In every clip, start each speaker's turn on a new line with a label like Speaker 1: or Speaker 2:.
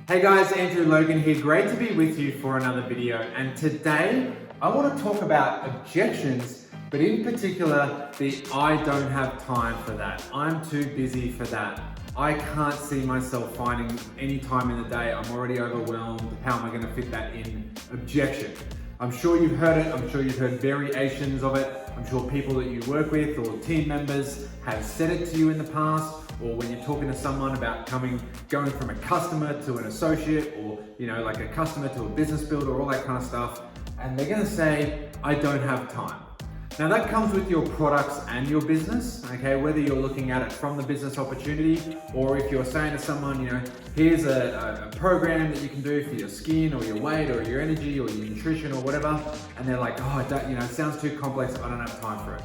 Speaker 1: Hey guys, Andrew Logan here. Great to be with you for another video. And today I want to talk about objections, but in particular, the I don't have time for that. I'm too busy for that. I can't see myself finding any time in the day. I'm already overwhelmed. How am I going to fit that in? Objection. I'm sure you've heard it. I'm sure you've heard variations of it. I'm sure people that you work with or team members have said it to you in the past, or when you're talking to someone about going from a customer to an associate, or like a customer to a business builder, all that kind of stuff, and they're going to say, I don't have time. Now that comes with your products and your business, okay? Whether you're looking at it from the business opportunity, or if you're saying to someone, here's a program that you can do for your skin or your weight or your energy or your nutrition or whatever, and they're like, oh, it sounds too complex, I don't have time for it.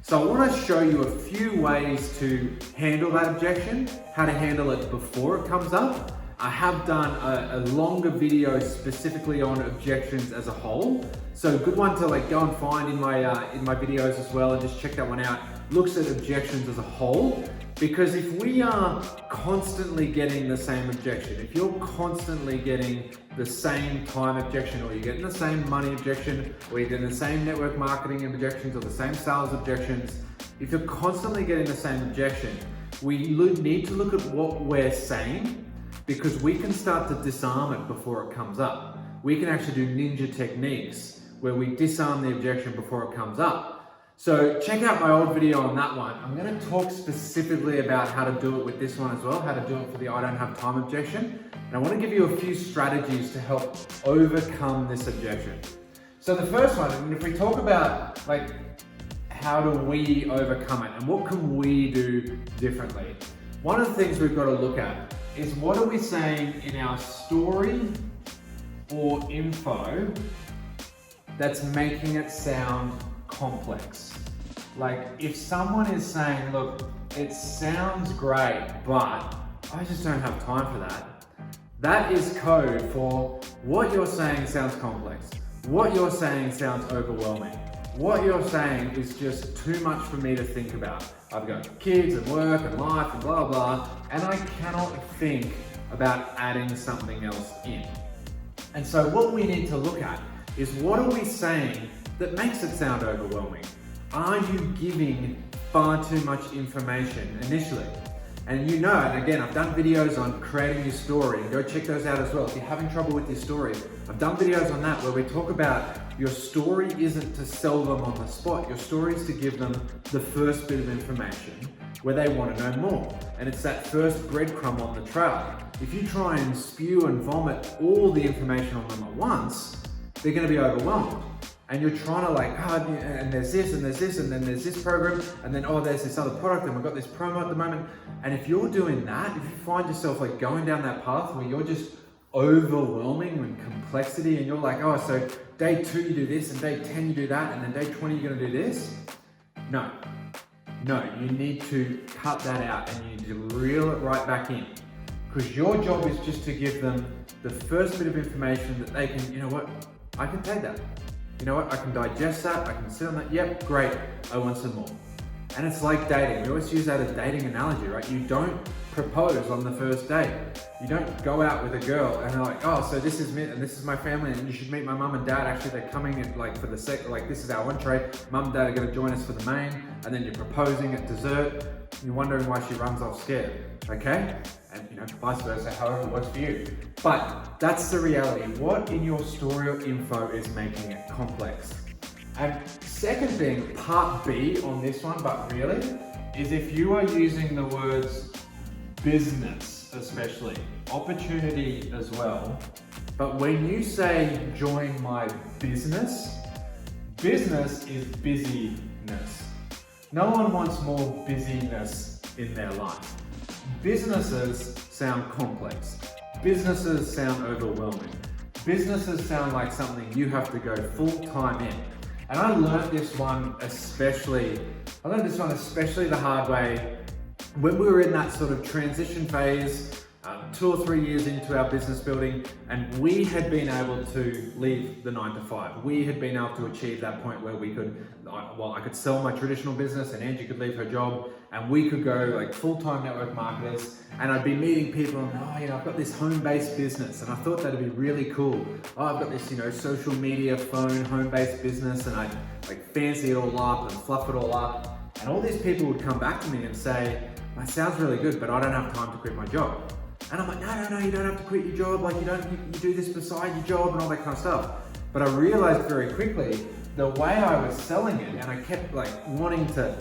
Speaker 1: So I want to show you a few ways to handle that objection, how to handle it before it comes up. I have done a longer video specifically on objections as a whole. So a good one to go and find in my videos as well, and just check that one out. Looks at objections as a whole, because if we are constantly getting the same objection, if you're constantly getting the same time objection, or you're getting the same money objection, or you're getting the same network marketing objections, or the same sales objections, if you're constantly getting the same objection, we need to look at what we're saying, because we can start to disarm it before it comes up. We can actually do ninja techniques where we disarm the objection before it comes up. So check out my old video on that one. I'm going to talk specifically about how to do it with this one as well, how to do it for the I don't have time objection. And I want to give you a few strategies to help overcome this objection. So the first one, and if we talk about how do we overcome it and what can we do differently? One of the things we've got to look at is, what are we saying in our story or info that's making it sound complex? Like if someone is saying, look, it sounds great, but I just don't have time for that. That is code for what you're saying sounds complex. What you're saying sounds overwhelming. What you're saying is just too much for me to think about. I've got kids and work and life and blah, blah, and I cannot think about adding something else in. And so what we need to look at is, what are we saying that makes it sound overwhelming? Are you giving far too much information initially? And and again, I've done videos on creating your story, and go check those out as well. If you're having trouble with your story, I've done videos on that where we talk about your story isn't to sell them on the spot. Your story is to give them the first bit of information where they want to know more. And it's that first breadcrumb on the trail. If you try and spew and vomit all the information on them at once, they're going to be overwhelmed. And you're trying to and there's this, and there's this, and then there's this program, and then, there's this other product, and we've got this promo at the moment. And if you're doing that, if you find yourself going down that path where you're just overwhelming with complexity, and you're so day 2 you do this, and day 10 you do that, and then day 20 you're going to do this. No, you need to cut that out, and you need to reel it right back in. Because your job is just to give them the first bit of information that they can, I can take that. I can digest that, I can sit on that, yep, great, I want some more. And it's like dating. We always use that as dating analogy, right? You don't propose on the first date. You don't go out with a girl and they're so this is me and this is my family, and you should meet my mum and dad. Actually, they're coming in for the this is our entree. Mum and dad are going to join us for the main, and then you're proposing at dessert. You're wondering why she runs off scared, okay? And vice versa, however it works for you. But that's the reality. What in your story or info is making it complex? And second thing, part B on this one, but really, is if you are using the words business, especially, opportunity as well, but when you say join my business, business is busyness. No one wants more busyness in their life. Businesses sound complex. Businesses sound overwhelming. Businesses sound like something you have to go full time in. And I learned this one especially the hard way when we were in that sort of transition phase 2 or 3 years into our business building, and we had been able to leave the 9 to 5. We had been able to achieve that point where we could, I could sell my traditional business and Angie could leave her job and we could go like full-time network marketers, and I'd be meeting people and I've got this home-based business and I thought that'd be really cool. I've got this, social media, phone, home-based business, and I'd like fancy it all up and fluff it all up. And all these people would come back to me and say, that sounds really good, but I don't have time to quit my job. And I'm like, no, you don't have to quit your job. Like you do this beside your job and all that kind of stuff. But I realized very quickly the way I was selling it, and I kept like wanting to,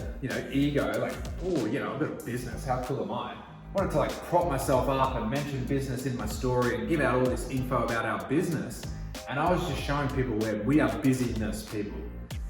Speaker 1: ego, like, I've got a business, how cool am I? Wanted to like prop myself up and mention business in my story and give out all this info about our business. And I was just showing people where we are busyness people.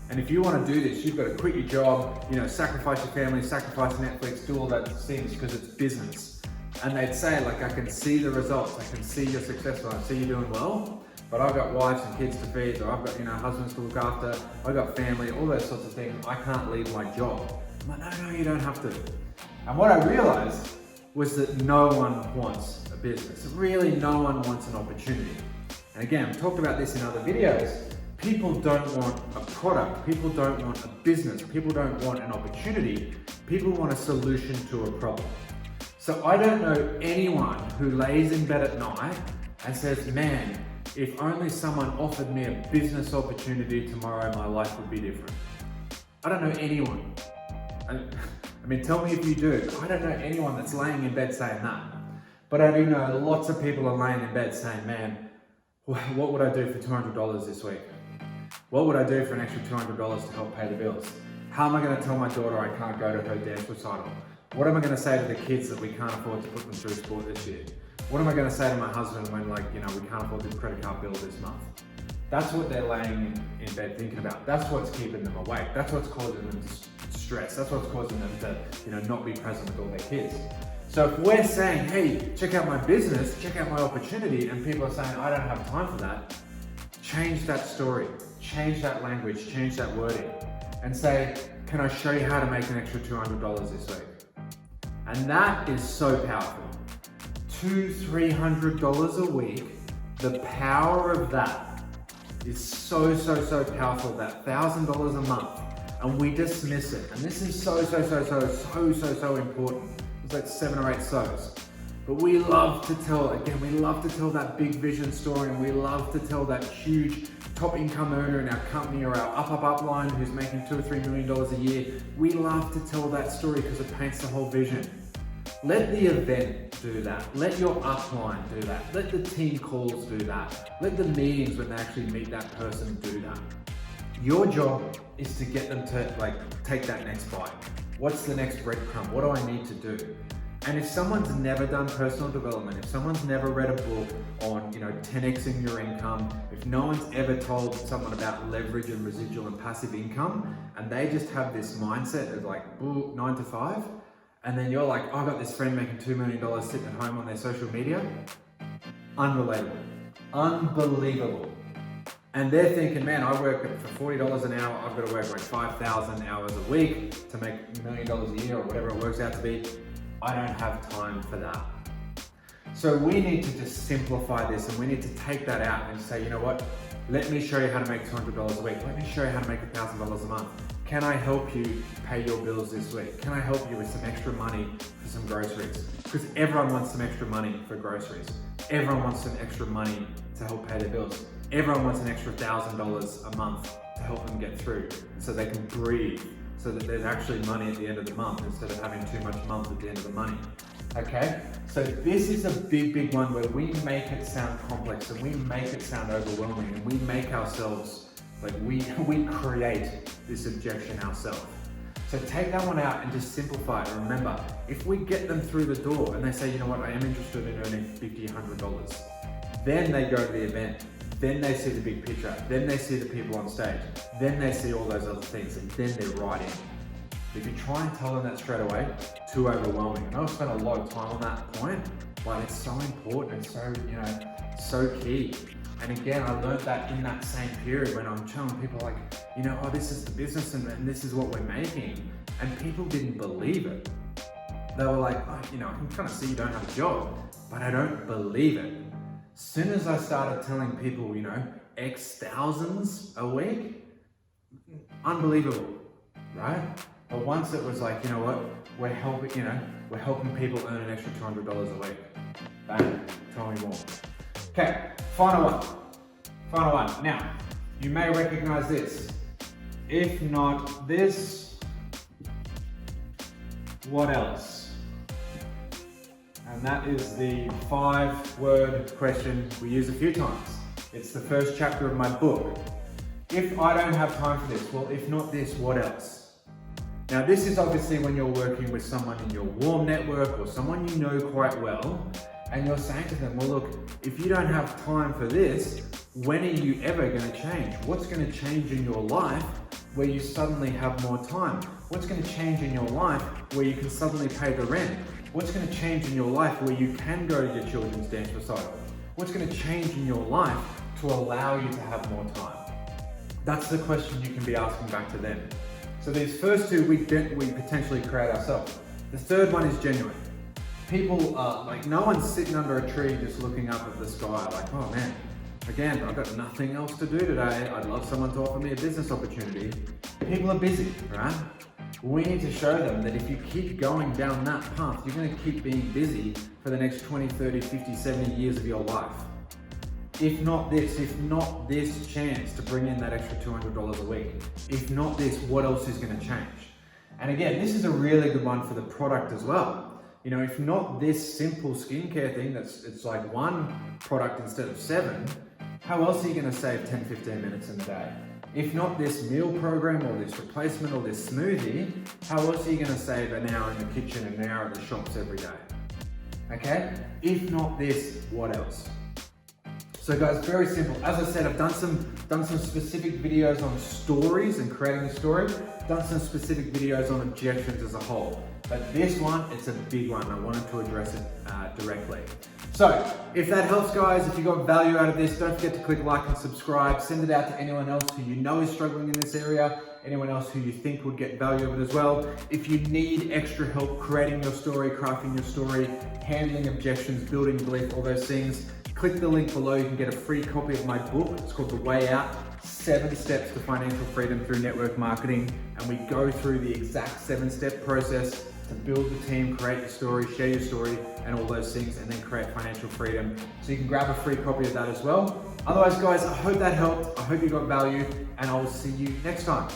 Speaker 1: And if you want to do this, you've got to quit your job, sacrifice your family, sacrifice Netflix, do all those things because it's business. And they'd say, like, I can see the results, I can see you're successful, I see you're doing well, but I've got wives and kids to feed, or I've got, husbands to look after, I've got family, all those sorts of things. I can't leave my job. I'm like, no, you don't have to. And what I realized was that no one wants a business. Really, no one wants an opportunity. And again, I've talked about this in other videos. People don't want a product, people don't want a business, people don't want an opportunity, people want a solution to a problem. So I don't know anyone who lays in bed at night and says, man, if only someone offered me a business opportunity tomorrow, my life would be different. I don't know anyone. I mean, tell me if you do. I don't know anyone that's laying in bed saying that. But I do know lots of people are laying in bed saying, man, what would I do for $200 this week? What would I do for an extra $200 to help pay the bills? How am I going to tell my daughter I can't go to her dance recital? What am I going to say to the kids that we can't afford to put them through sport this year? What am I going to say to my husband when we can't afford the credit card bill this month? That's what they're laying in bed thinking about. That's what's keeping them awake. That's what's causing them stress. That's what's causing them to not be present with all their kids. So if we're saying, hey, check out my business, check out my opportunity, and people are saying, I don't have time for that, change that story, change that language, change that wording, and say, can I show you how to make an extra $200 this week? And that is so powerful. $200-300 a week, the power of that is so powerful, that $1,000 a month, and we dismiss it. And this is so important. It's like 7 or 8 so's. But we love to tell that big vision story, and we love to tell that huge top income earner in our company or our up line who's making $2 or $3 million a year. We love to tell that story because it paints the whole vision. Let the event do that. Let your upline do that. Let the team calls do that. Let the meetings when they actually meet that person do that. Your job is to get them to take that next bite. What's the next breadcrumb? What do I need to do? And if someone's never done personal development, if someone's never read a book on 10xing your income, if no one's ever told someone about leverage and residual and passive income, and they just have this mindset of 9 to 5, and then you're like, I've got this friend making $2 million sitting at home on their social media, unrelatable, unbelievable. And they're thinking, man, I work for $40 an hour, I've got to work like 5,000 hours a week to make $1 million a year or whatever it works out to be. I don't have time for that. So we need to just simplify this, and we need to take that out and say, you know what? Let me show you how to make $200 a week. Let me show you how to make $1,000 a month. Can I help you pay your bills this week? Can I help you with some extra money for some groceries? Because everyone wants some extra money for groceries. Everyone wants some extra money to help pay their bills. Everyone wants an extra $1,000 a month to help them get through so they can breathe, so that there's actually money at the end of the month instead of having too much month at the end of the money. Okay? So this is a big one where we make it sound complex and we make it sound overwhelming, and we make ourselves, we create this objection ourselves. So take that one out and just simplify it. And remember, if we get them through the door and they say, you know what, I am interested in earning $50, $100, then they go to the event. Then they see the big picture, then they see the people on stage, then they see all those other things, and then they're right in. If you try and tell them that straight away, too overwhelming. And I've spent a lot of time on that point, but it's so important, it's so key. And again, I learned that in that same period when I'm telling people oh, this is the business and this is what we're making. And people didn't believe it. They were like, I can kind of see you don't have a job. but I don't believe it. As soon as I started telling people, X thousands a week, unbelievable, right? But once it was like, we're helping people earn an extra $200 a week. Bang, tell me more. Okay, final one. Now, you may recognize this. If not this, what else? And that is the 5-word question we use a few times. It's the first chapter of my book. If I don't have time for this, well, if not this, what else? Now, this is obviously when you're working with someone in your warm network or someone you know quite well, and you're saying to them, well, look, if you don't have time for this, when are you ever going to change? What's going to change in your life where you suddenly have more time? What's going to change in your life where you can suddenly pay the rent? What's going to change in your life where you can go to your children's dance recital? What's going to change in your life to allow you to have more time? That's the question you can be asking back to them. So these first two we potentially create ourselves. The third one is genuine. People are like, no one's sitting under a tree just looking up at the sky like, oh man, again, I've got nothing else to do today. I'd love someone to offer me a business opportunity. People are busy, right? We need to show them that if you keep going down that path, you're going to keep being busy for the next 20, 30, 50, 70 years of your life. If not this chance to bring in that extra $200 a week, if not this, what else is going to change? And again, this is a really good one for the product as well. If not this simple skincare thing, it's like one product instead of 7, how else are you going to save 10, 15 minutes in the day? If not this meal program or this replacement or this smoothie, how else are you going to save an hour in the kitchen and an hour at the shops every day? Okay? If not this, what else? So guys, very simple. As I said, I've done some specific videos on stories and creating a story, done some specific videos on objections as a whole. But this one, it's a big one. I wanted to address it directly. So if that helps, guys, if you got value out of this, don't forget to click like and subscribe. Send it out to anyone else who you know is struggling in this area, anyone else who you think would get value of it as well. If you need extra help creating your story, crafting your story, handling objections, building belief, all those things, click the link below. You can get a free copy of my book. It's called The Way Out, 7 Steps to Financial Freedom Through Network Marketing. And we go through the exact 7-step process to build the team, create your story, share your story, and all those things, and then create financial freedom. So you can grab a free copy of that as well. Otherwise, guys, I hope that helped. I hope you got value, and I will see you next time.